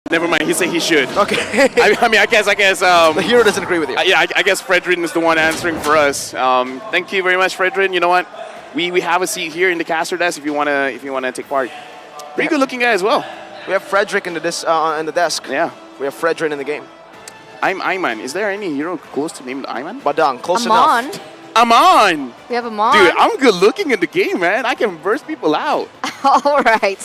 Never mind. He said he should. Okay. I mean, I guess. The hero doesn't agree with you. Yeah, I guess Fredrin is the one answering for us. Thank you very much, Fredrin. You know what? We have a seat here in the caster desk if you wanna take part. Pretty good looking guy as well. We have Frederick in the desk. Yeah. We have Fredrin in the game. I'm Ayman. Is there any hero close to name Ayman? Badang, close Amon. enough. Amon! We have Amon. Dude, I'm good looking in the game, man. I can burst people out. All right.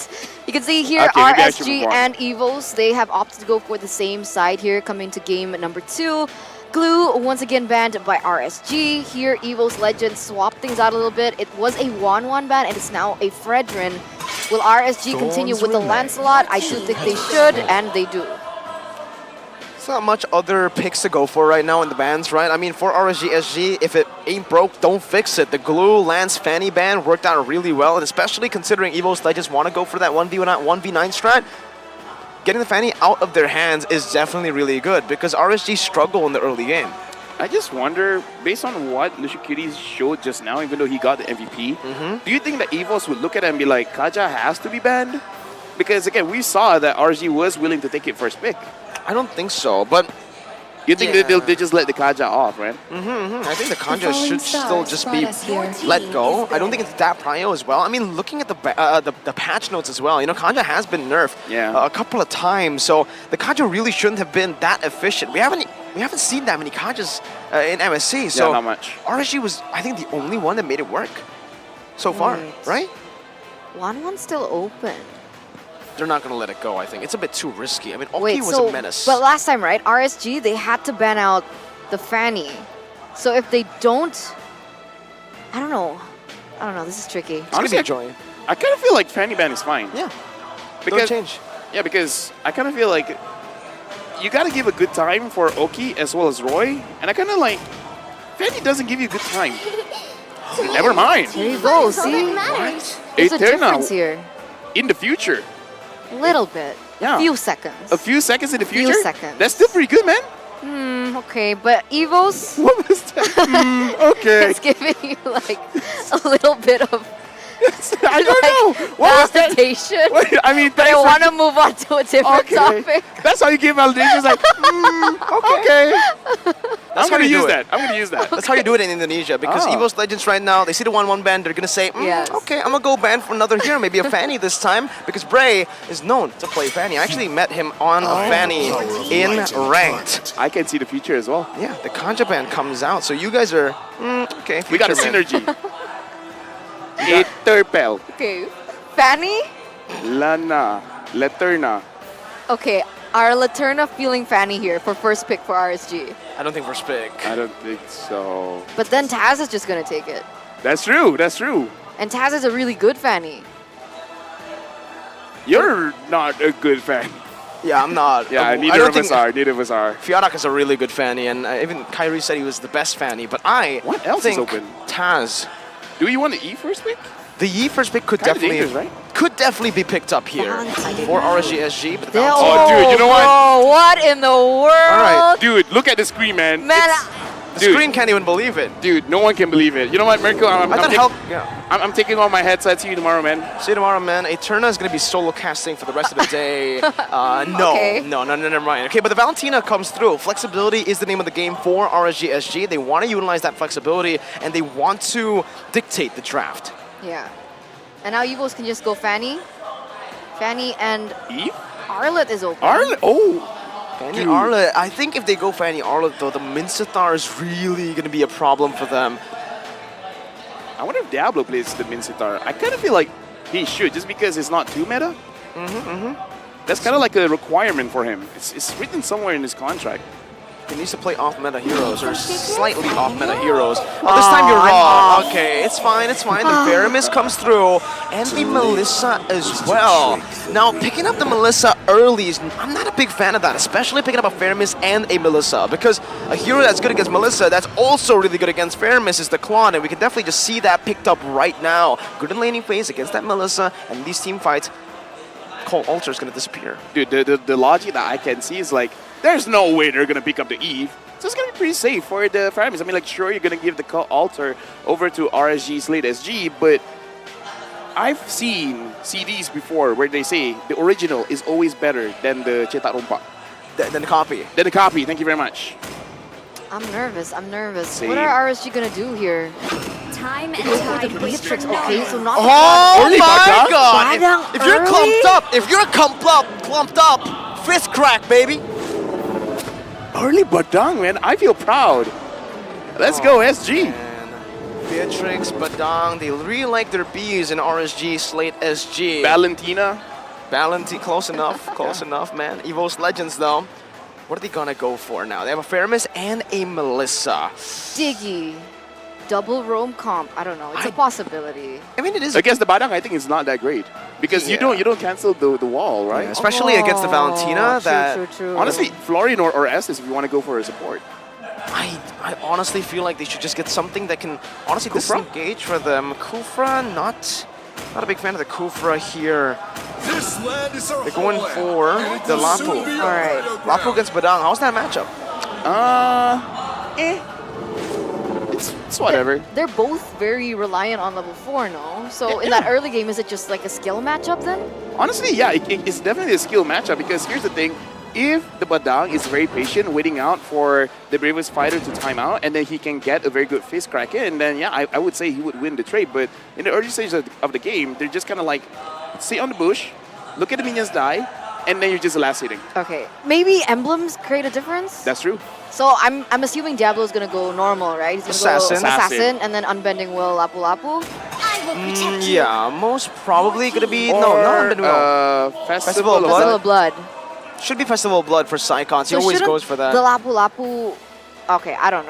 You can see here Okay, maybe I should RSG move on. and Evos, they have opted to go for the same side here coming to game number 2. Glue once again banned by RSG. Here Evos Legends swap things out a little bit. It was a 1-1 ban and it's now a Fredrin. Will RSG continue with the Lancelot? I do think they should, and they do. It's not much other picks to go for right now in the bans, right? I mean, for RSG SG, if it ain't broke, don't fix it. The Glue Lance Fanny ban worked out really well, and especially considering Evos Legends want to go for that 1v9 strat, getting the Fanny out of their hands is definitely really good because RSG struggle in the early game. I just wonder, based on what Lushikiri showed just now, even though he got the MVP, do you think that Evos would look at it and be like, Kaja has to be banned? Because again, we saw that RSG was willing to take it first pick. I don't think so, but You think that they just let the Kaja off, right? I think the Kanja should still just be let go. I don't think it's that prio as well. I mean, looking at the patch notes as well, you know, Kanja has been nerfed a couple of times, so the Kanja really shouldn't have been that efficient. We haven't seen that many Kajas in MSC, so yeah, not much. RSG was, I think, the only one that made it work so far, right? 1-1 still open. They're not going to let it go, I think. It's a bit too risky. I mean, Oki Wait, was so, a menace. but last time, right, RSG, they had to ban out the Fanny. So if they don't, I don't know, this is tricky. It's going to be a joy. I kind of feel like Fanny ban is fine. Yeah, because, don't change. Yeah, because I kind of feel like you got to give a good time for Oki as well as Roy. And I kind of like, Fanny doesn't give you a good time. Never mind. Here you go, see? What? There's a Eterna difference here. in the future. A little bit. Yeah. A few seconds. A few seconds in the future? Few seconds. That's still pretty good, man. Okay, but Evos, What was that? Okay. it's giving you like a little bit of I don't know. What was that? validation. Wait, I mean, But I want to move on to a different topic. That's how you give validation. It's like, okay. I'm how going to you use do it. that. I'm going to use that. That's how you do it in Indonesia, because Evos Legends right now, they see the 1-1 ban, they're going to say, Yes. okay, I'm going to go ban for another hero, maybe a Fanny this time, because Bray is known to play Fanny. I actually met him on a Fanny in Ranked. I can see the future as well. Yeah, the Kanja ban comes out, so you guys are, okay. We got a future man. synergy. Eterpel. Okay, Fanny. Lana. Leterna. Okay, our Laterna feeling Fanny here for first pick for RSG. I don't think we're big. I don't think so. But then Taz is just gonna take it, That's true. That's true. and Taz is a really good Fanny. You're not a good fan. Yeah, I'm not. Yeah, I neither don't of us think are. Neither of us are. Fiodak is a really good Fanny, and even Kyrie said he was the best Fanny, but I What else is think open? Taz. Do you want the E first pick? The Yi first pick could Kinda definitely dangerous, right? could definitely be picked up here for RSG SG. But They're- Oh, dude, you know what? Oh, what in the world? right. Dude, look at the screen, man. Man, the dude. screen can't even believe it. Dude, no one can believe it. You know what, Merkel? I thought help. Yeah. I'm taking all my headsets. See you tomorrow, man. See you tomorrow, man. Eterna is gonna be solo casting for the rest of the day. Okay. No, never mind. Okay, but the Valentina comes through. Flexibility is the name of the game for RSG SG. They want to utilize that flexibility and they want to dictate the draft. yeah. And now Evos can just go Fanny. Fanny and Eve? Arlet is open. Arlen? Oh. Fanny Dude. Arlet. I think if they go Fanny Arlet, though, the Minsathar is really gonna be a problem for them. I wonder if Diablo plays the Minsitar. I kind of feel like he should, just because it's not too meta. That's kind of like a requirement for him. It's written somewhere in his contract. He needs to play off-meta heroes, or slightly off-meta heroes. Oh, this time you're wrong. Okay, it's fine, it's fine. The Veramis comes through, and the Melissa as well. Now, picking up the Melissa early, I'm not a big fan of that, especially picking up a Veramis and a Melissa, because a hero that's good against Melissa, that's also really good against Veramis is the Claude, and we can definitely just see that picked up right now. Good in laning phase against that Melissa, and these team fights, Cole Alter is going to disappear. Dude, the logic that I can see is like, there's no way they're going to pick up the Eve. So it's going to be pretty safe for the Faramis. I mean, like, sure, you're going to give the altar over to RSG Slate SG, but I've seen CDs before where they say the original is always better than the cetak rompak. Then the copy. Than the copy. Thank you very much. I'm nervous. I'm nervous. Same. What are RSG gonna do here? Time and Go for tide the waits for Beatrix. no Okay, one. so not Oh Early my Badang? god! Badang If you're early? clumped up, fist crack, baby. Early Badang, man. I feel proud. Let's go, SG. And Beatrix, Badang, they really like their Bs in RSG, Slate SG. Valentina. Close enough, man. Evos Legends, though. What are they gonna go for now? They have a Faramis and a Melissa. Diggy. Double roam comp. I don't know. It's a possibility. I mean, it is. Against the Badang, I think it's not that great. Because you don't cancel the wall, right? Yeah, especially against the Valentina. True. Honestly, Florian or Estes if you want to go for a support. I honestly feel like they should just get something that can honestly Kufra? disengage for them. Kufra, not a big fan of the Kufra here. They're going for the Lapu. All right. Lapu against Badang. How's that matchup? It's whatever. They're both very reliant on level 4, no? So in that early game, is it just like a skill matchup then? Honestly, yeah, it's definitely a skill matchup because here's the thing. If the Badang is very patient, waiting out for the bravest fighter to time out, and then he can get a very good face crack in, then yeah, I would say he would win the trade. But in the early stages of the game, they're just kind of like, sit on the bush, look at the minions die, and then you're just last hitting. Okay. Maybe emblems create a difference? That's true. So I'm assuming Diablo's gonna go normal, right? He's gonna Assassin. go assassin, and then unbending will Lapu Lapu. I will protect you. Yeah, most probably gonna be Or, no, Festival Festival of of Festival Blood. of Blood. should be Festival of Blood for Psychons. He So always shouldn't goes for that. The Lapu Lapu. Okay, I don't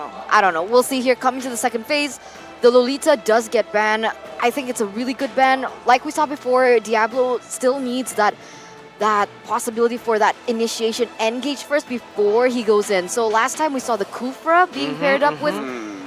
know. We'll see here. Coming to the second phase, the Lolita does get banned. I think it's a really good ban. Like we saw before, Diablo still needs that possibility for that initiation engage first before he goes in. So last time we saw the Kufra being paired up with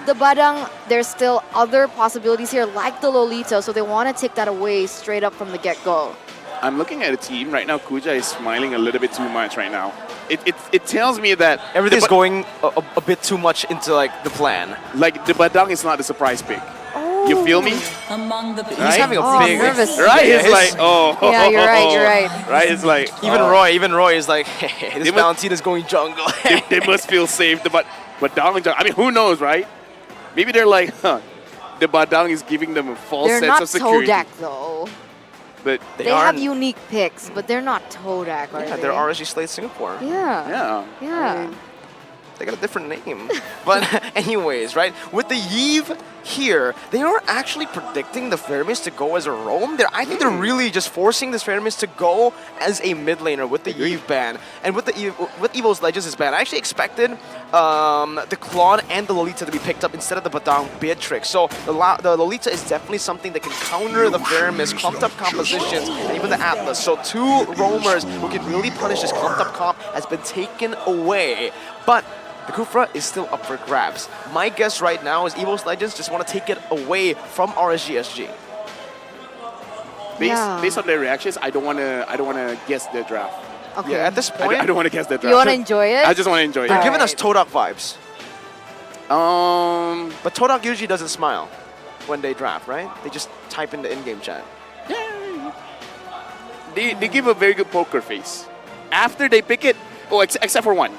the Badang. There's still other possibilities here like the Lolita, so they want to take that away straight up from the get-go. I'm looking at a team right now. Kuja is smiling a little bit too much right now. It tells me that Everything's going a bit too much into like the plan. like the Badang is not the surprise pick. You feel me? Among the He's Right? having a Oh, big. I'm nervous. Right? Yeah, It's his- like, oh. Yeah, you're right, you're right. Right? It's like, Even oh, Roy is like, hey, this They must- Valentina's going jungle. they must feel safe. The Badang, I mean, who knows, right? Maybe they're like, huh, the Badang is giving them a false They're sense not of security. Todak though. But They have unique picks, but they're not Todak, are Yeah, they? they're RSG Slate Singapore. Yeah. yeah. They got a different name. But anyways, right? With the Yves here, they are actually predicting the Feramis to go as a roam. I think they're really just forcing this Feramis to go as a mid laner with the Yves ban. And with Evos Legends' ban, I actually expected the Claude and the Lolita to be picked up instead of the Badang Beatrix. So the Lolita is definitely something that can counter the Feramis clumped up compositions and even the Atlas. So two roamers who can really punish this clumped up comp has been taken away. But the Kufra is still up for grabs. My guess right now is Evos Legends just want to take it away from RSGSG. Based on their reactions, I don't want to guess their draft. Okay. Yeah, at this point, I don't want to guess their draft. You want to enjoy it? I just want to enjoy they're it. giving us Todak vibes. Um, But Todak usually doesn't smile when they draft, right? They just type in the in-game chat. they give a very good poker face. After they pick it, except for one.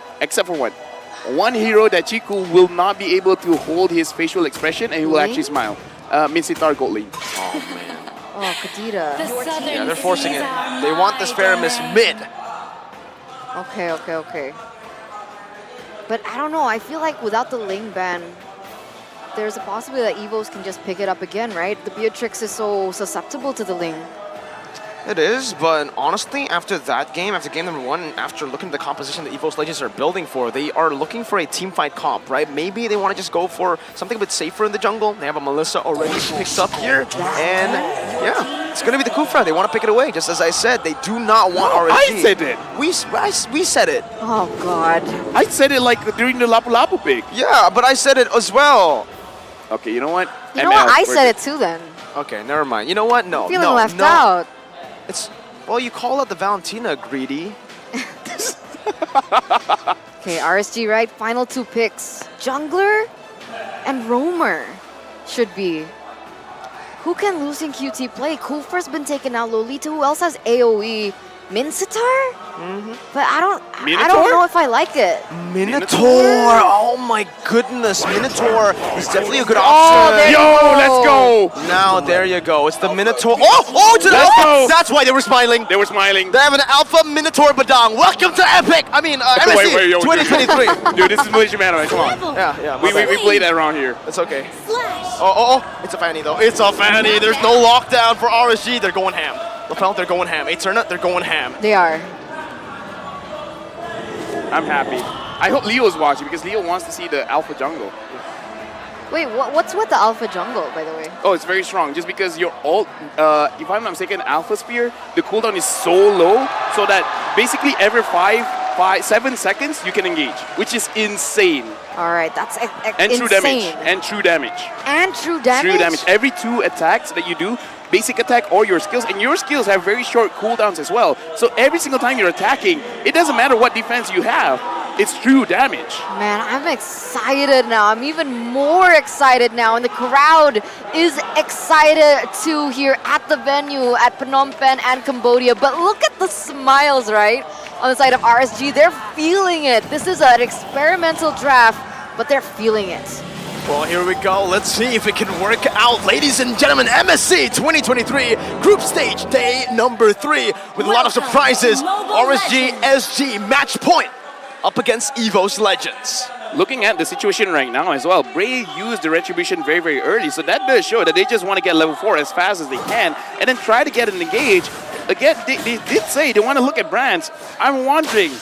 One hero that Chiku will not be able to hold his facial expression and he will actually smile. Minsitar Gold Lane. Oh, man. Oh, Kadita. The southern Yeah, they're forcing seas it. are They want this my Feramis domain. mid. Okay. But I don't know. I feel like without the Ling ban, there's a possibility that Evos can just pick it up again, right? The Beatrix is so susceptible to the Ling. It is, but honestly, after that game, after game number one, and after looking at the composition that Evos Legends are building for, they are looking for a team fight comp, right? Maybe they want to just go for something a bit safer in the jungle. They have a Melissa already picked up here, and yeah, it's gonna be the Kufra. They want to pick it away. Just as I said, they do not want RSG. I said it. We said it. Oh, God. I said it like during the Lapu Lapu pick. Yeah, but I said it as well. Okay, you know what? You know what? I said it too then. Okay, never mind. You know what? No, Feeling no, left no. out. It's well, you call out the Valentina greedy. Okay, RSG, right? Final two picks. Jungler and Roamer should be. Who can losing QT play? Kulfer's been taken out. Lolita, who else has AoE? Mincetar? But I don't Minotaur? know if I like it. Minotaur! Oh my goodness, Minotaur is definitely a good Oh, option. there you Yo, go. let's go. Now there you go. It's the Minotaur. Oh, it's an Let's alpha. go. That's why they were smiling. They were smiling. They have an alpha Minotaur Badang. Welcome to Epic. I mean, MSC Wait, yo, 2023. Dude, this is Malaysia man. Come on. Yeah. We my bad. play that around here. It's okay. Flash. Oh, it's a fanny though. It's a fanny. There's no lockdown for RSG. They're going ham. Lapel, they're going ham. Eterna, they're going ham. They are. I'm happy. I hope Leo's watching because Leo wants to see the alpha jungle. Wait, what's with the Alpha Jungle, by the way? Oh, it's very strong. Just because your ult, if I'm not mistaken, Alpha Spear, the cooldown is so low, so that basically every 7 seconds you can engage, which is insane. All right, that's And insane. true damage. And true damage. And true damage? True damage. Every 2 attacks that you do, basic attack or your skills, and your skills have very short cooldowns as well. So every single time you're attacking, it doesn't matter what defense you have, it's true damage. Man, I'm excited now. I'm even more excited now, and the crowd is excited too here at the venue at Phnom Penh and Cambodia. But look at the smiles, right? On the side of RSG, they're feeling it. This is an experimental draft, but they're feeling it. Well, here we go. Let's see if it can work out. Ladies and gentlemen, MSC 2023 Group Stage Day number 3 with a lot of surprises. RSG SG match point up against Evos Legends. Looking at the situation right now as well, Bray used the Retribution very, very early, so that does show that they just want to get level 4 as fast as they can and then try to get an engage. Again, they did say they want to look at brands. I'm wondering,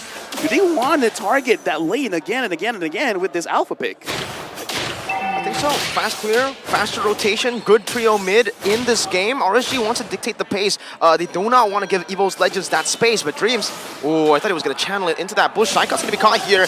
do they want to target that lane again and again and again with this alpha pick? I think so. Fast clear, faster rotation, good trio mid in this game. RSG wants to dictate the pace. They do not want to give Evos Legends that space, but Dreams, oh, I thought he was going to channel it into that bush. Shaikot's going to be caught here.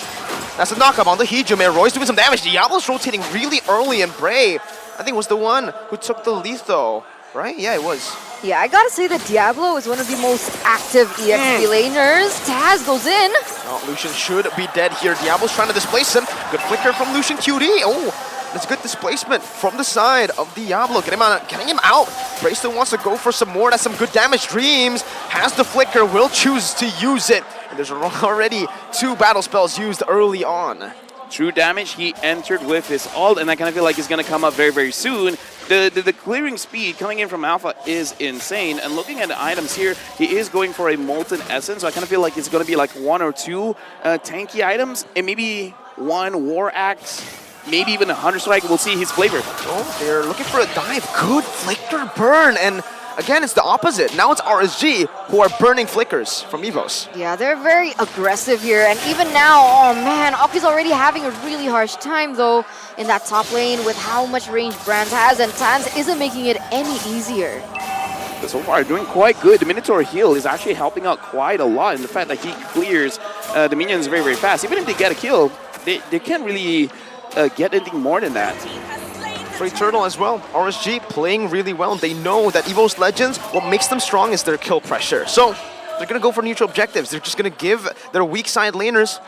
That's a knockup on the Hijime. Roy's doing some damage. Diablo's rotating really early, and Bray, I think, was the one who took the lethal, right? Yeah, it was. Yeah, I gotta say that Diablo is one of the most active EXP laners. Taz goes in. Oh, Lucian should be dead here. Diablo's trying to displace him. Good flicker from Lucian QD. Oh, that's good displacement from the side of Diablo. Getting him out. Bray still wants to go for some more. That's some good damage. Dreams has the flicker, will choose to use it. And there's already 2 battle spells used early on. True damage, he entered with his ult, and I kind of feel like it's going to come up very, very soon. The clearing speed coming in from Alpha is insane, and looking at the items here, he is going for a Molten Essence, so I kind of feel like it's going to be like 1 or 2 tanky items, and maybe 1 War Axe, maybe even a Hunter Strike. We'll see his flavor. Oh, they're looking for a dive. Good flicker burn, and again, it's the opposite. Now it's RSG who are burning flickers from Evos. Yeah, they're very aggressive here, and even now, oh man, Oki's already having a really harsh time though in that top lane with how much range Brands has, and Tans isn't making it any easier. So far, doing quite good. The Minotaur heal is actually helping out quite a lot in the fact that he clears the minions very, very fast. Even if they get a kill, they can't really get anything more than that. Free Turtle as well. RSG playing really well. They know that Evos Legends, what makes them strong is their kill pressure. So they're going to go for neutral objectives. They're just going to give their weak side laners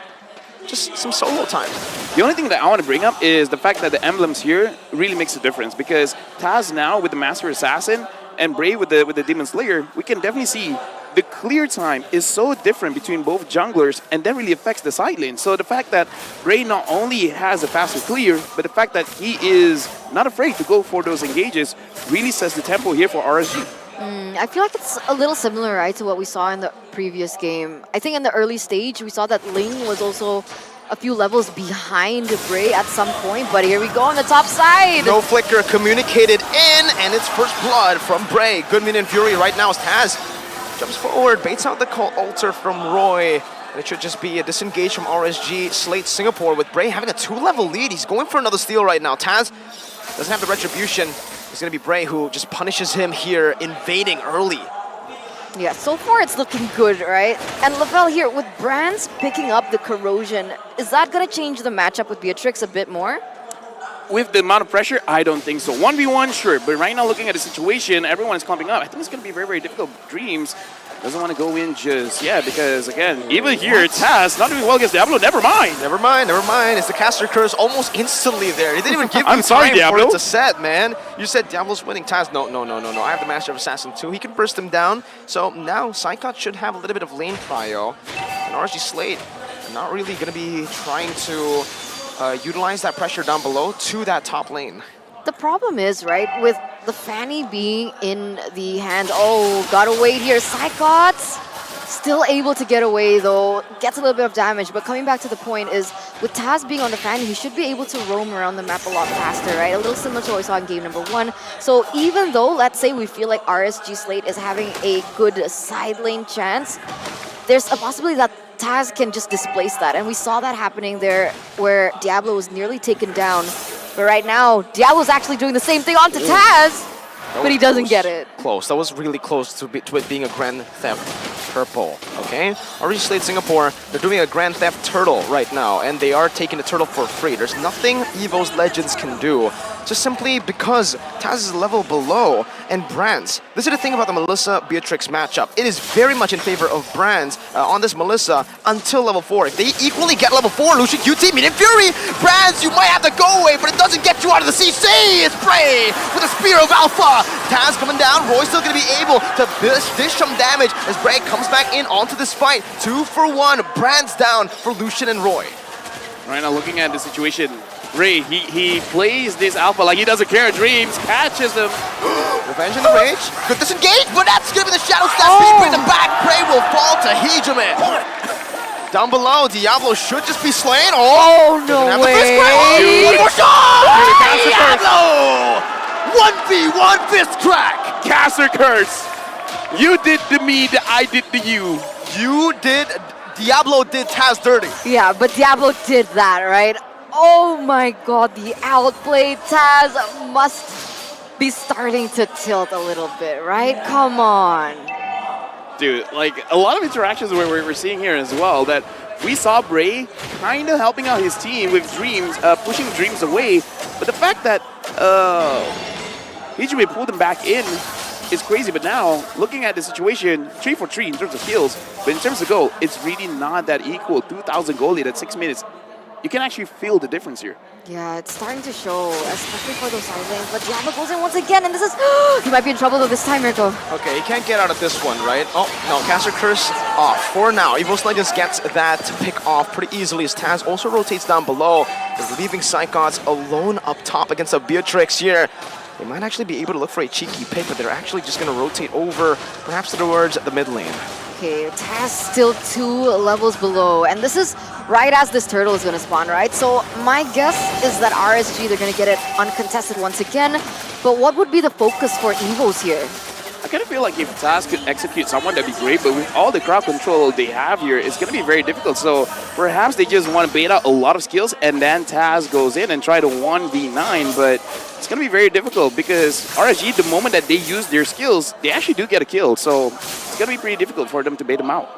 just some solo time. The only thing that I want to bring up is the fact that the emblems here really makes a difference, because Taz now with the Master Assassin and Bray with the Demon Slayer, we can definitely see the clear time is so different between both junglers, and that really affects the side lane. So the fact that Bray not only has a faster clear, but the fact that he is not afraid to go for those engages really sets the tempo here for RSG. I feel like it's a little similar, right, to what we saw in the previous game. I think in the early stage, we saw that Ling was also a few levels behind Bray at some point, but here we go on the top side. No flicker communicated in, and it's first blood from Bray. Good minion fury right now as Taz jumps forward, baits out the call altar from Roy. And it should just be a disengage from RSG Slate Singapore with Bray having a 2-level lead. He's going for another steal right now. Taz doesn't have the retribution. It's going to be Bray who just punishes him here, invading early. Yeah, so far it's looking good, right? And Lavelle here, with Brands picking up the corrosion, is that going to change the matchup with Beatrix a bit more? With the amount of pressure, I don't think so. 1v1, sure, but right now looking at the situation, everyone is clumping up. I think it's going to be very, very difficult. Dreams, Doesn't want to go in just yet because, again, even here, Taz not doing well against Diablo. Never mind. Never mind. It's the caster curse almost instantly there. He didn't even give I'm you sorry, time Diablo. for it to set, man. You said Diablo's winning. Taz, no. I have the Master of Assassin too. He can burst him down. So now Psychot should have a little bit of lane prio. And RSG Slate not really going to be trying to utilize that pressure down below to that top lane. The problem is, right, with the Fanny being in the hand. Oh, gotta wait here. Psychots still able to get away though. Gets a little bit of damage, but coming back to the point is, with Taz being on the Fanny, he should be able to roam around the map a lot faster, right? A little similar to what we saw in game number 1. So even though, let's say we feel like RSG Slate is having a good side lane chance, there's a possibility that Taz can just displace that. And we saw that happening there where Diablo was nearly taken down. But right now, Diablo's actually doing the same thing onto Taz, but he doesn't get it. Close. That was really close to it being a Grand Theft Purple, okay? RSG Slate Singapore, they're doing a Grand Theft Turtle right now, and they are taking the turtle for free. There's nothing Evos Legends can do, just simply because Taz is a level below, and Brands. This is the thing about the Melissa-Beatrix matchup. It is very much in favor of Brands on this Melissa until level 4. If they equally get level 4, Lucian QT, Minion Fury, Brands, you might have to go away, but it doesn't get you out of the CC! It's Bray with a Spear of Alpha! Taz coming down, Roy's still going to be able to dish some damage as Bray comes back in onto this fight. 2 for 1, Brands down for Lucian and Roy. Right now, looking at the situation, Ray, he plays this Alpha like he doesn't care. Dreams catches him. Revenge in the Rage. Good disengage, but that's going to be the Shadow Step. Bring them back. Bray will fall to Hegeman. Down below, Diablo should just be slain. Oh, no way. One more shot! Diablo! 1v1 fist crack. Caster curse. You did to me that I did to you. You did, Diablo did Taz dirty. Yeah, but Diablo did that, right? Oh my god, the outplay. Taz must be starting to tilt a little bit, right? Come on. Dude, like a lot of interactions where we're seeing here as well that we saw Bray kind of helping out his team with Dreams, pushing Dreams away. But the fact that Hijime pulled him back in is crazy. But now, looking at the situation, 3 for 3 in terms of kills, but in terms of goal, it's really not that equal. 2,000 goal lead at 6 minutes. You can actually feel the difference here. Yeah, it's starting to show, especially for those side lanes. But Diablo goes in once again, and this is... he might be in trouble though this time, Mirko. Okay, he can't get out of this one, right? Oh, no, Caster Curse off for now. Evos Legends gets that pick off pretty easily as Taz also rotates down below. They're leaving Psychots alone up top against a Beatrix here. They might actually be able to look for a cheeky pick, but they're actually just going to rotate over, perhaps towards the mid lane. Okay, Taz still 2 levels below, and this is right as this turtle is going to spawn, right? So my guess is that RSG, they're going to get it uncontested once again, but what would be the focus for Evos here? I kind of feel like if Taz could execute someone, that'd be great, but with all the crowd control they have here, it's going to be very difficult. So perhaps they just want to bait out a lot of skills, and then Taz goes in and try to 1v9, but it's going to be very difficult because RSG, the moment that they use their skills, they actually do get a kill. So it's going to be pretty difficult for them to bait them out.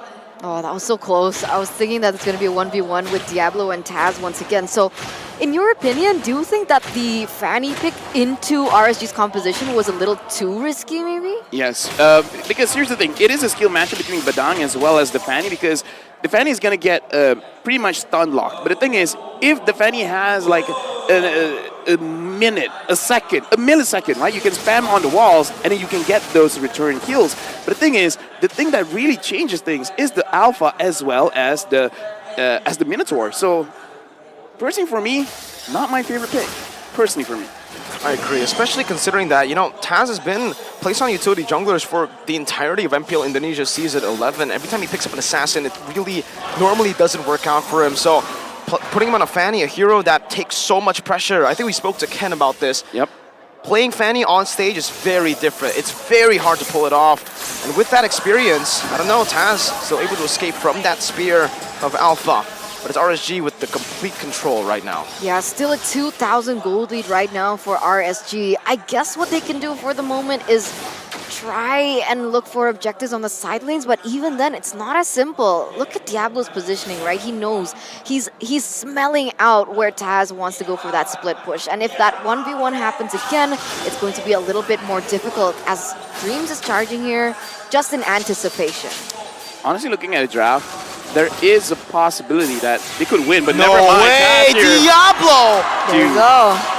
Oh, that was so close. I was thinking that it's going to be a 1v1 with Diablo and Taz once again. So, in your opinion, do you think that the Fanny pick into RSG's composition was a little too risky, maybe? Yes, because here's the thing. It is a skill matchup between Badang as well as the Fanny because the Fanny is going to get pretty much stun locked. But the thing is, if the Fanny has like a minute, a second, a millisecond, right? You can spam on the walls and then you can get those return kills. But the thing is, the thing that really changes things is the Alpha as well as the Minotaur. So, personally for me, not my favorite pick. Personally for me. I agree, especially considering that, you know, Taz has been placed on utility junglers for the entirety of MPL Indonesia Season 11. Every time he picks up an assassin, it really normally doesn't work out for him. So, putting him on a Fanny, a hero that takes so much pressure. I think we spoke to Ken about this. Yep. Playing Fanny on stage is very different. It's very hard to pull it off. And with that experience, I don't know, Taz still able to escape from that spear of Alpha. But it's RSG with the complete control right now. Yeah, still a 2,000 gold lead right now for RSG. I guess what they can do for the moment is try and look for objectives on the side lanes, but even then, it's not as simple. Look at Diablo's positioning, right? He knows. He's smelling out where Taz wants to go for that split push. And if that 1v1 happens again, it's going to be a little bit more difficult as Dreams is charging here just in anticipation. Honestly, looking at a draft, there is a possibility that they could win, but No never mind. way, Taz here. Diablo! There you go.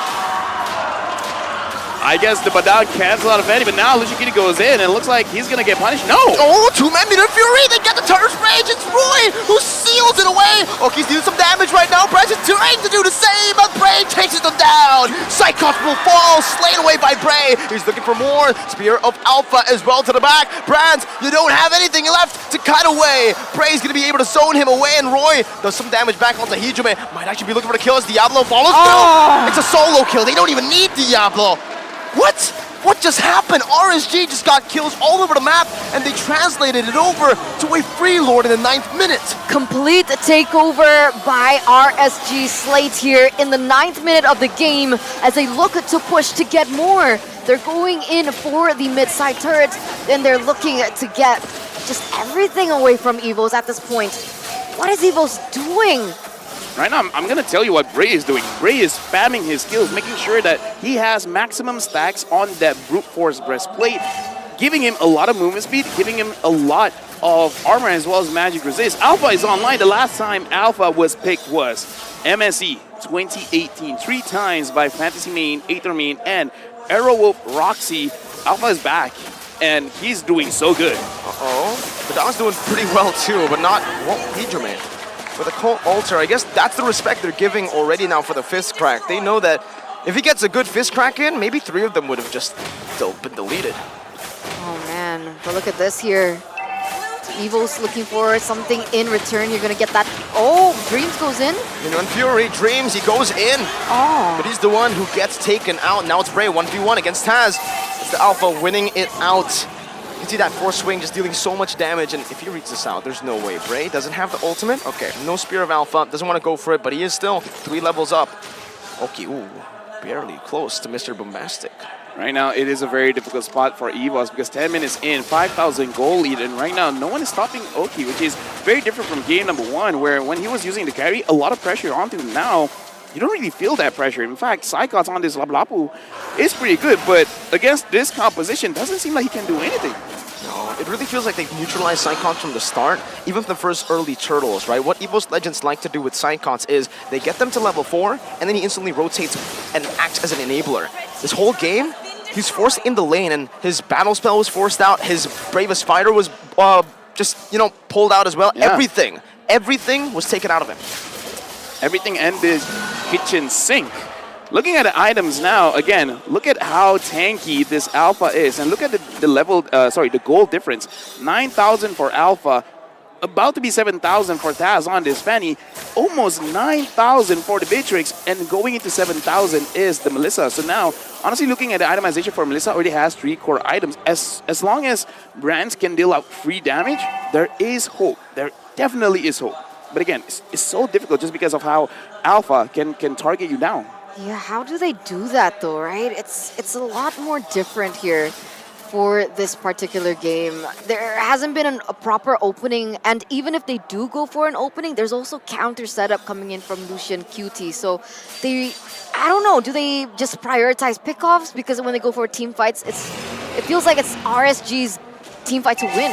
I guess the Badal cancels out of Fanny, but now Lucian Kitty goes in, and it looks like he's going to get punished. No! Oh, two-man Meter Fury! They get the Turret Rage! It's Roy who seals it away! Oki's doing some damage right now. Bryce is trying to do the same, but Bray takes them down! Cyclops will fall, slain away by Bray. He's looking for more. Spear of Alpha as well to the back. Brands, you don't have anything left to cut away. Bray's going to be able to zone him away, and Roy does some damage back onto Hijime. Might actually be looking for the kill as Diablo follows through. It's a solo kill. They don't even need Diablo. What? What just happened? RSG just got kills all over the map, and they translated it over to a free lord in the 9th minute. Complete takeover by RSG Slate here in the 9th minute of the game as they look to push to get more. They're going in for the mid-side turret, and they're looking to get just everything away from Evos at this point. What is Evos doing? Right now, I'm going to tell you what Bray is doing. Bray is spamming his skills, making sure that he has maximum stacks on that brute force breastplate, giving him a lot of movement speed, giving him a lot of armor as well as magic resist. Alpha is online. The last time Alpha was picked was MSE 2018. 3 times by Fantasy Main, Aether Main, and Aerowolf Roxy. Alpha is back, and he's doing so good. Uh-oh. The dog's doing pretty well too, but not Hijime. With a Cult Altar, I guess that's the respect they're giving already now for the fist crack. They know that if he gets a good fist crack in, maybe 3 of them would have just still been deleted. Oh man, but look at this here. Evos looking for something in return. You're gonna get that. Oh, Dreams goes in. On Fury, Dreams, he goes in. Oh. But he's the one who gets taken out. Now it's Bray 1v1 against Taz. It's the Alpha winning it out. You can see that force swing just dealing so much damage, and if he reads this out, there's no way. Bray doesn't have the ultimate. Okay, no Spear of Alpha, doesn't want to go for it, but he is still 3 levels up. Okay, ooh, barely close to Mr. Bombastic. Right now, it is a very difficult spot for Evos because 10 minutes in, 5,000 goal lead, and right now, no one is stopping Oki, which is very different from game number 1, where when he was using the carry, a lot of pressure onto him. Now, you don't really feel that pressure. In fact, Psychots on this Lablapu is pretty good, but against this composition, doesn't seem like he can do anything. No, it really feels like they've neutralized Psychots from the start, even from the first early turtles, right? What Evos Legends like to do with Psychots is they get them to level 4, and then he instantly rotates and acts as an enabler. This whole game, he's forced in the lane, and his battle spell was forced out, his Bravest Fighter was just, pulled out as well. Yeah. Everything was taken out of him. Everything ended kitchen sink. Looking at the items now, again, look at how tanky this Alpha is, and look at the gold difference. 9,000 for Alpha, about to be 7,000 for Taz on this Fanny, almost 9,000 for the Beatrix, and going into 7,000 is the Melissa. So now, honestly, looking at the itemization for Melissa, already has 3 core items. As long as brands can deal out free damage, there is hope. There definitely is hope. But again, it's so difficult just because of how Alpha can target you down. Yeah, how do they do that though, right? It's a lot more different here for this particular game. There hasn't been a proper opening, and even if they do go for an opening, there's also counter setup coming in from Lucian QT. So I don't know, do they just prioritize pickoffs? Because when they go for team fights, it feels like it's RSG's team fight to win.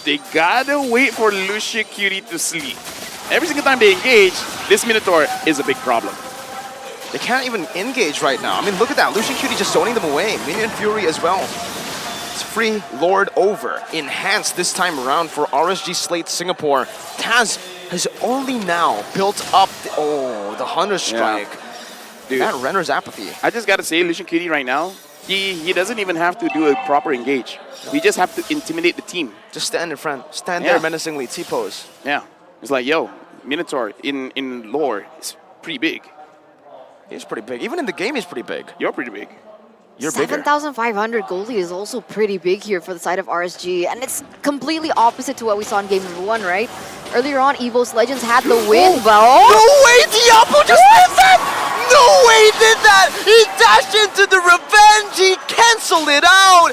They gotta wait for Lucia Cutie to sleep. Every single time they engage, this Minotaur is a big problem. They can't even engage right now. I mean, look at that. Lucian Cutie just zoning them away. Minion Fury as well. It's free Lord over. Enhanced this time around for RSG Slate Singapore. Taz has only now built up the Hunter Strike. Yeah. Dude, that renders apathy. I just gotta say, Lucian Cutie right now, he doesn't even have to do a proper engage. We just have to intimidate the team. Just stand in front. Stand there menacingly. T-pose. Yeah. It's like, yo, Minotaur in lore is pretty big. He's pretty big. Even in the game, he's pretty big. You're pretty big. You're bigger. 7,500 goalie is also pretty big here for the side of RSG, and it's completely opposite to what we saw in game number 1, right? Earlier on, Evos Legends had the win, but no way, Diablo just did that! No way he did that! He dashed into the revenge! He canceled it out!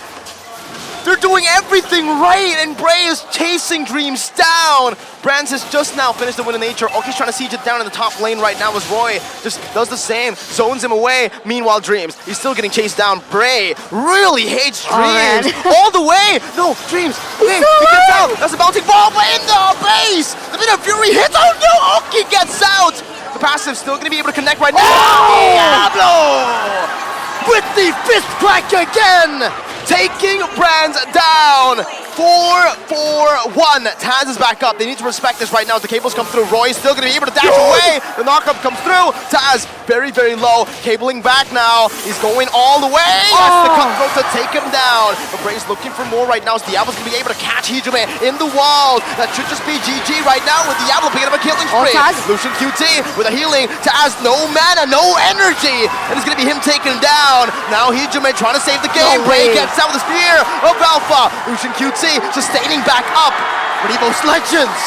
They're doing everything right, and Bray is chasing Dreams down. Brands has just now finished the win in nature. Oki's trying to siege it down in the top lane right now as Roy just does the same, zones him away. Meanwhile, Dreams, he's still getting chased down. Bray really hates Dreams. All the way. No, Dreams. Okay, he gets out. That's a bouncing ball, but in the base. The bit of fury hits. Oh no, Oki gets out. The passive's still going to be able to connect right now. Diablo! With the fist crack again! Taking Brands down. 4-4-1. Taz is back up. They need to respect this right now as the cables come through. Roy is still going to be able to dash away. The knockup comes through. Taz very, very low. Cabling back now. He's going all the way. That's the cutthroat to take him down. But Bray's looking for more right now as Diablo's going to be able to catch Hijime in the wall. That should just be GG right now with Diablo picking up a killing spree. Lucian QT with a healing. Taz, no mana, no energy. And it's going to be him taken down. Now Hijime trying to save the game. Bray gets out with the spear of Alpha. Lucian QT sustaining back up. But Evos Legends,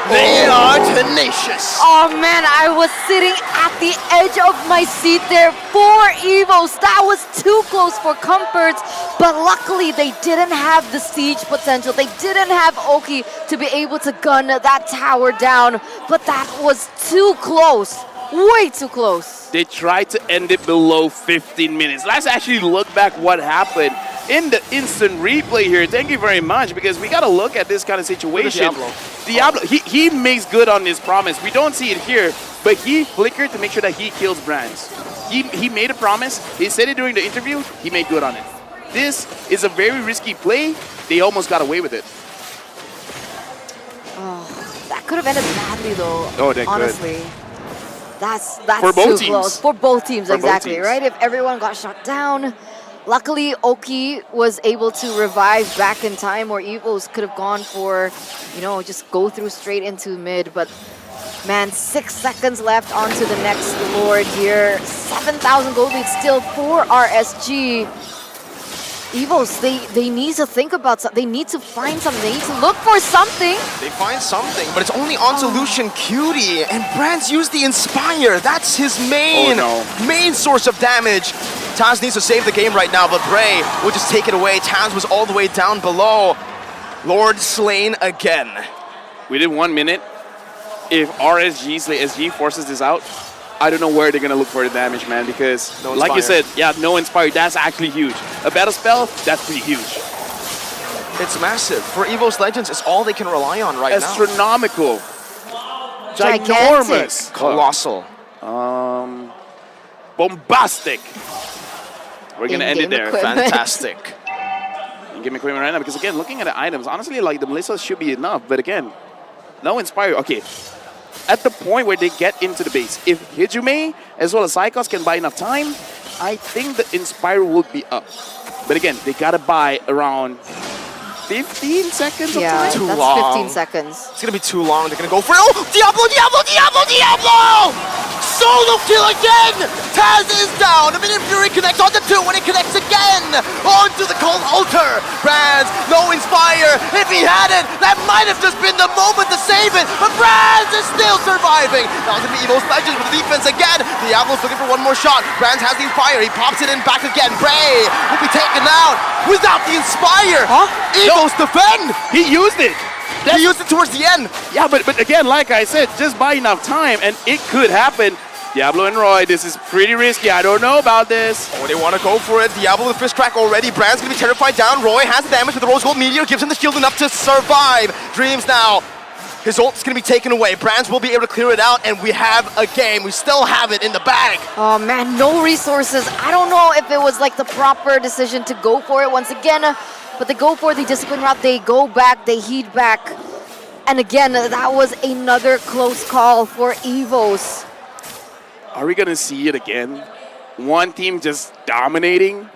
they are tenacious. Oh man, I was sitting at the edge of my seat there for Evos. That was too close for Comforts, but luckily they didn't have the siege potential. They didn't have Oki to be able to gun that tower down, but that was too close. Way too close. They tried to end it below 15 minutes. Let's actually look back what happened in the instant replay here. Thank you very much, because we got to look at this kind of situation. Diablo, he makes good on his promise. We don't see it here, but he flickered to make sure that he kills Brands. He made a promise. He said it during the interview. He made good on it. This is a very risky play. They almost got away with it. Oh, that could have ended badly though. Oh, that honestly. could. That's For both too teams. close. For both teams, For exactly, both teams. right? If everyone got shot down. Luckily, Oki was able to revive back in time, where Evos could have gone for, you know, just go through straight into mid. But man, 6 seconds left onto the next Lord here. 7,000 gold lead still for RSG. Evos, they need to think about something. They need to find something. They need to look for something. They find something, but it's only onto Lucian Cutie, and Brands used the Inspire. That's his main source of damage. Taz needs to save the game right now, but Bray will just take it away. Taz was all the way down below. Lord slain again. Within 1 minute, if SG forces this out, I don't know where they're going to look for the damage, man, because No like you Inspire. said, yeah, no Inspire, that's actually huge. A battle spell, that's pretty huge. It's massive. For Evos Legends, it's all they can rely on right now. Astronomical. Gigantic. Ginormous. Colossal. Bombastic. We're going to end it In-game there. equipment. Fantastic. In-game equipment right now, because again, looking at the items, honestly, like the Melissa should be enough, but again, no Inspire. Okay. At the point where they get into the base, if Hijime as well as Psychos can buy enough time, I think the Inspire will be up. But again, they gotta buy around 15 seconds of time. Too that's long. 15 seconds. It's gonna be too long. They're gonna go for it. Oh, Diablo, Diablo, Diablo, Diablo! Solo kill again! Taz is down. A minute Fury connects on the 2 when it connects again. Onto the cold altar. Brands, no Inspire. If he had it, that might have just been the moment to save it. But Brands is still surviving. Now it's gonna be Evos Legends with the defense again. Diablo's looking for one more shot. Brands has the Inspire. He pops it in back again. Bray will be taken out without the Inspire. Evos defend. He used it. He used it towards the end. Yeah, but again, like I said, just buy enough time and it could happen. Diablo and Roy, this is pretty risky. I don't know about this. Oh, they want to go for it. Diablo with fist crack already. Brand's going to be terrified down. Roy has the damage with the Rose Gold Meteor. Gives him the shield enough to survive. Dreams now. His ult's going to be taken away. Brands will be able to clear it out, and we have a game. We still have it in the bag. Oh man, no resources. I don't know if it was like the proper decision to go for it once again, but they go for the discipline route. They go back, they heed back. And again, that was another close call for Evos. Are we gonna see it again? One team just dominating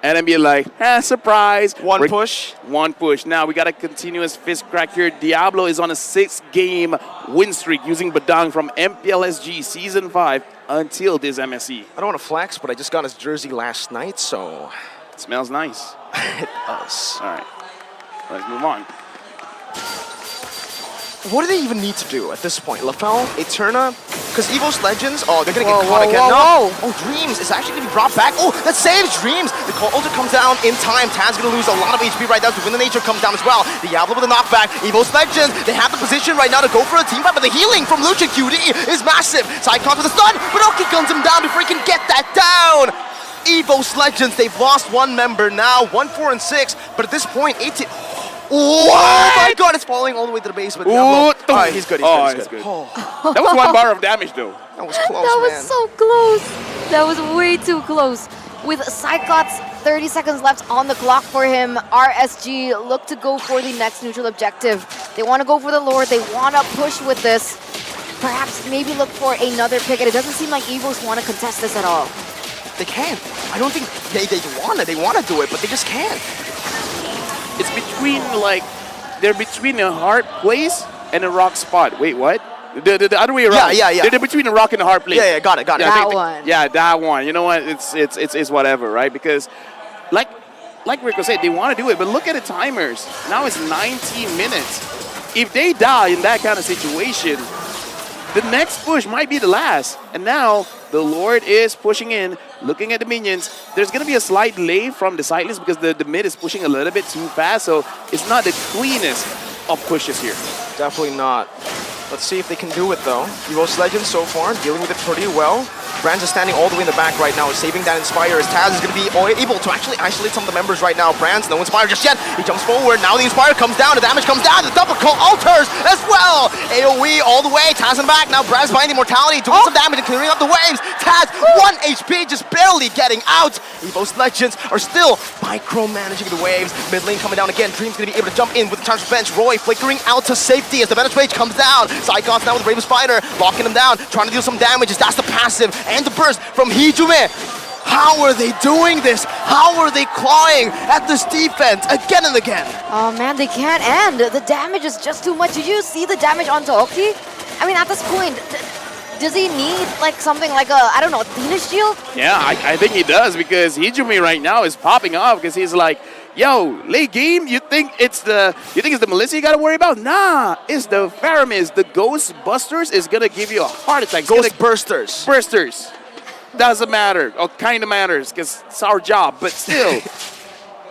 and then be like, surprise. One push. One push. Now we got a continuous fist crack here. Diablo is on a 6-game win streak using Badang from MPLSG Season 5 until this MSE. I don't want to flex, but I just got his jersey last night, so It smells nice. it does. All right, let's move on. what do they even need to do at this point? LaFell, Eterna, because Evos Legends, oh, they're gonna Whoa, get caught whoa, again. whoa, No. Oh, Dreams is actually gonna be brought back. Oh, that saves Dreams. The ultra comes down in time. Taz gonna lose a lot of HP right now. So when the nature comes down as well. Diablo with a knockback. Evos Legends, they have the position right now to go for a team fight, but the healing from Lucha QD is massive. Cyclops with a stun, but Oki guns him down to freaking get that down. Evos Legends, they've lost one member now, 1, 4, and 6, but at this point, 18. Oh my god, it's falling all the way to the basement. Alright, he's good, he's good. Oh, That was 1 bar of damage, though. that was close, That was man. so close. That was way too close. With Psychots 30 seconds left on the clock for him, RSG look to go for the next neutral objective. They want to go for the Lord. They want to push with this. Perhaps maybe look for another pick. And it doesn't seem like Evos want to contest this at all. They can't. I don't think they want to. They want to do it, but they just can't. It's between, like, they're between a hard place and a rock spot. Wait, what? The other way around. Yeah. They're between a rock and a hard place. Yeah, got it. Yeah, That one. Yeah, that one. You know what? It's whatever, right? Because, like Rico said, they want to do it, but look at the timers. Now it's 19 minutes. If they die in that kind of situation, the next push might be the last. And now the Lord is pushing in, looking at the minions. There's going to be a slight delay from the side list because the mid is pushing a little bit too fast, so it's not the cleanest of pushes here. Definitely not. Let's see if they can do it, though. Evos Legends so far dealing with it pretty well. Brands is standing all the way in the back right now, saving that Inspire as Taz is going to be able to actually isolate some of the members right now. Brands, no Inspire just yet. He jumps forward. Now the Inspire comes down. The damage comes down. The double call alters as well. AoE all the way. Taz in the back. Now Brands finding Immortality, doing some damage and clearing up the waves. Taz, 1 HP, just barely getting out. Evos Legends are still micromanaging the waves. Mid lane coming down again. Dream's going to be able to jump in with the charge bench. Roy flickering out to safety as the Venom's Rage comes down. Psychots now with Raven Spider, locking him down, trying to deal some damage. That's the passive and the burst from Hijume. How are they doing this? How are they clawing at this defense again and again? Oh man, they can't end. The damage is just too much. Did you see the damage onto Oki? I mean, at this point, does he need like something like a, I don't know, Athena shield? Yeah, I think he does because Hijumi right now is popping off because he's like, yo, late game, you think it's the Melissa you gotta worry about? Nah, it's the Faramis, the Ghostbusters is gonna give you a heart attack. Ghostbusters. Bursters. Doesn't matter, or kind of matters, because it's our job, but still,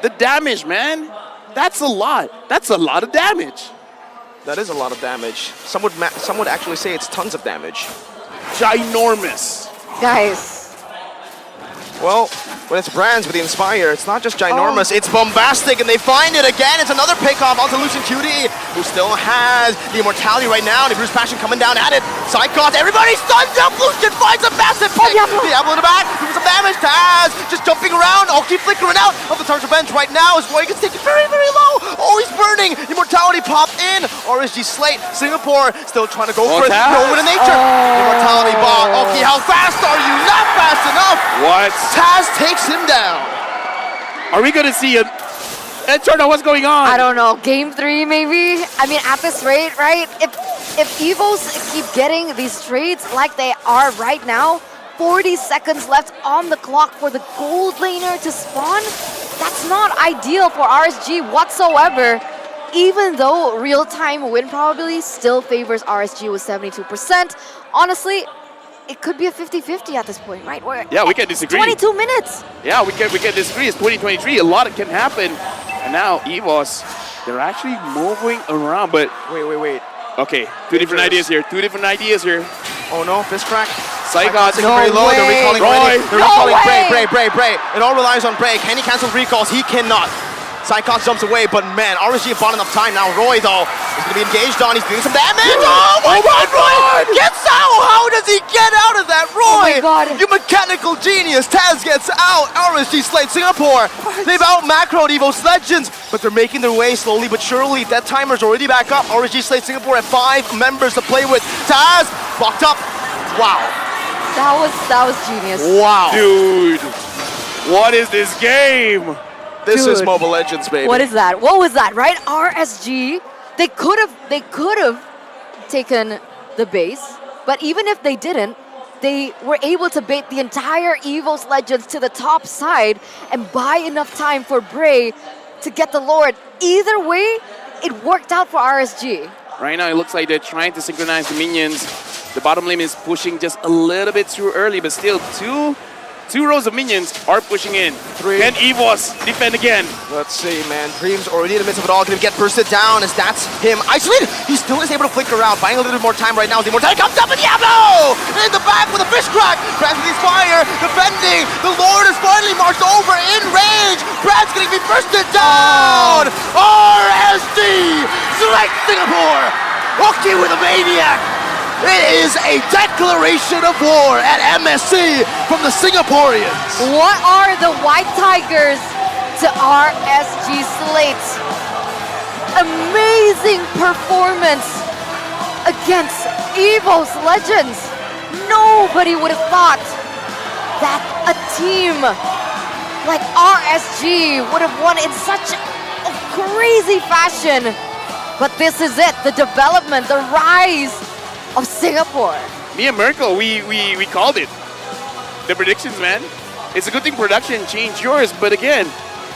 the damage, man, that's a lot. That's a lot of damage. That is a lot of damage. Some would actually say it's tons of damage. Ginormous. Guys. Well, when it's Brands with the Inspire, it's not just ginormous, it's bombastic, and they find it again. It's another pick-off onto Lucian QD, who still has the Immortality right now. The Bruce Passion coming down at it. Psychos, everybody stuns up. Lucian finds a massive pick. Diablo in the back, doing some damage. Taz just jumping around. Oki flickering out of the Tartar bench right now as Roy gets taken very, very low. Oh, he's burning. Immortality popped in. RSG Slate, Singapore, still trying to go for it. No with nature. Immortality bot. Oki, how fast are you? Not fast enough. What? Taz takes him down. Are we gonna see a Turner, what's going on? I don't know, game 3 maybe? I mean, at this rate, right? If Evos keep getting these trades like they are right now, 40 seconds left on the clock for the gold laner to spawn, that's not ideal for RSG whatsoever. Even though real-time win probability still favors RSG with 72%, honestly, it could be a 50-50 at this point, right? Yeah, we can disagree. 22 minutes. Yeah, we can disagree. It's 2023. A lot can happen. And now Evos, they're actually moving around, but Wait. okay, two different ideas here. Oh no, fist crack. Psychots No very low. way. They're recalling Roy. They're No recalling way. Bray. It all relies on Bray. Can he cancel recalls? He cannot. Psychots jumps away, but man, RSG have bought enough time now. Roy, though, is going to be engaged on. He's doing some damage. Oh my god, Roy gets out! How does he get out of that, Roy? Oh my god. You mechanical genius. Taz gets out. RSG Slate Singapore. They've out-macroed Evos Legends, but they're making their way slowly but surely. That timer's already back up. RSG Slate Singapore have 5 members to play with. Taz, blocked up. Wow. That was genius. Wow. Dude, what is this game? This is Dude. Mobile Legends, baby. What is that? What was that, right? RSG, they could have taken the base, but even if they didn't, they were able to bait the entire Evos Legends to the top side and buy enough time for Bray to get the Lord. Either way, it worked out for RSG. Right now, it looks like they're trying to synchronize the minions. The bottom lane is pushing just a little bit too early, but still two rows of minions are pushing in. Can Evos defend again? Let's see, man. Dream's already in the midst of it all. Gonna get bursted down as that's him isolated. He still is able to flicker out, buying a little bit more time right now. The Immortality comes up and Diablo! In the back with a fish crack. Brad's with his fire, defending. The Lord has finally marched over in range. Brad's gonna be bursted down! RSD! Select Singapore! Hooked with a maniac! It is a declaration of war at MSC from the Singaporeans. What are the White Tigers to RSG Slate? Amazing performance against Evos Legends. Nobody would have thought that a team like RSG would have won in such a crazy fashion. But this is it, the development, the rise of Singapore. Me and Merkel, we called it. The predictions, man. It's a good thing production changed yours, but again,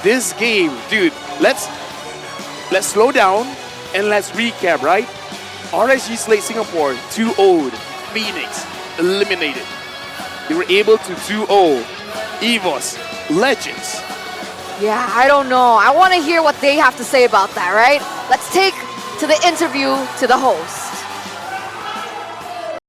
this game, dude, let's slow down and let's recap, right? RSG Slate Singapore 2-0'd Phoenix, eliminated. They were able to 2-0 Evos Legends. Yeah, I don't know. I want to hear what they have to say about that, right? Let's take to the interview to the host.